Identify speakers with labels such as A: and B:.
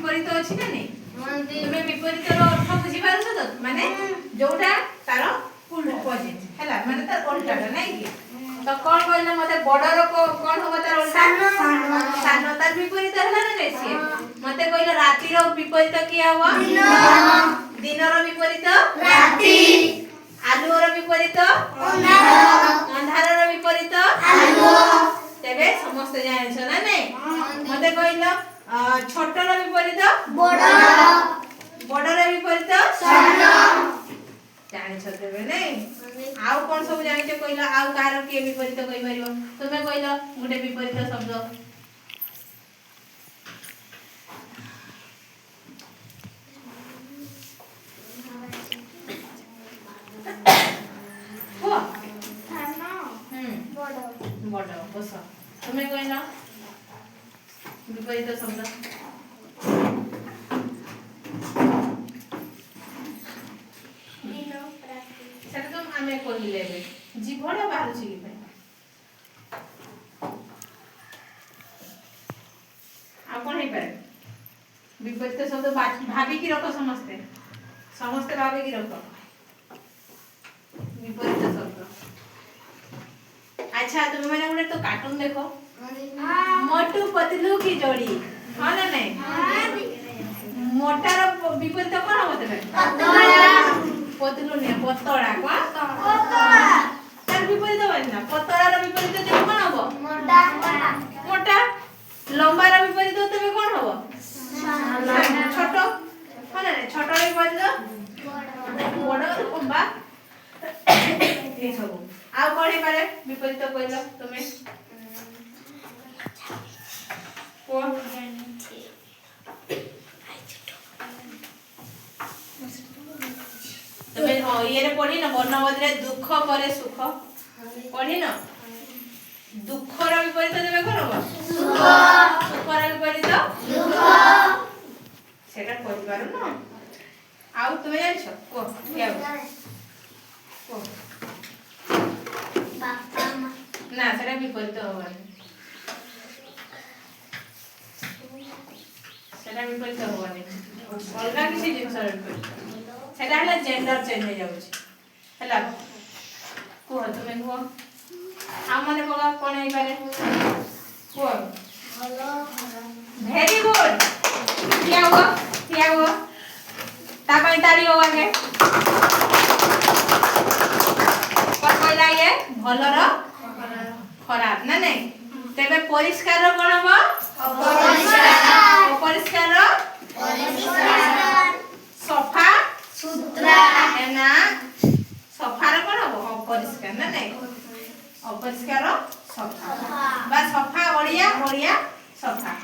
A: विपरीत अछि ना नहीं तुमे विपरीत रो अर्थ बुझी पारछ तो माने जोटा तार अपोजिट हैला माने तार उल्टाटा नहीं कि तो कोन कहले मते बडर को कोन होबो तार उल्टा सानो तार विपरीत हैला ना नहीं से मते कहले राती रो विपरीत की हबो दिन रो विपरीत राती आलू रो विपरीत अंधार रो विपरीत आलू तेबे समस्त जानिछ ना नहीं मते कहले छोट रो विपरीत बड़ बड़ रो विपरीत सानो जानिछ तेबे नहीं आउ कोन सब जानिछ कहला आउ कार के विपरीत कहि परिबो तुमे कहला गुटे विपरीत शब्द को सानो बड़ बड़ बस तुमे कहला विपरीत शब्द सेटा तुम आमे कहले जीवड़ा बाहर छी कि आ कोन हे पारे विपरीत शब्द भाभी की रखो समस्ते समस्ते भाभी की रखो विपरीत शब्द अच्छा तुम मैंने बोले तो कार्टून देखो मोटू पतलू की जोड़ी हां ना नहीं मोटार विपरीत कोन होबो तबे पतलू ने पतड़ा को तार विपरीत होय ना पतड़ा रो विपरीत ते कोन होबो मोटा मोटा लंबा रो विपरीत तबे कोन होबो छोट हां ना छोट रो विपरीत बड़ लंबा ए सब आ कोन हे पारे विपरीत कहलो तुमे कोन तबे ये रे पढ़ी ना वर्णबोधरे दुख परे सुख पढ़ी ना दुख रो विपरीत देबे कोन हो सुख सुख रो विपरीत दुख सेटा कहि पारो ना आउ तुमे जानिछो को क्या को बापा मां ना सेटा विपरीत होबनी सेटा विपरीत होबनी अलगा किसी जिंस विपरीत सेटा हला जेंडर चेंज हो जाउची हला को तुमे को आ माने बगा कोन हे पारे को वेरी गुड क्या हुआ ता कोई ताली हो आगे पर कहला ये भलर खराब ना नहीं तेबे परिष्कार कोन हो अपरिष्कार सफा सुतरा है ना सफा रे कोन हो अपरिष्कार ना नहीं अपरिष्कार सफा बा सफा ओडिया ओडिया सफा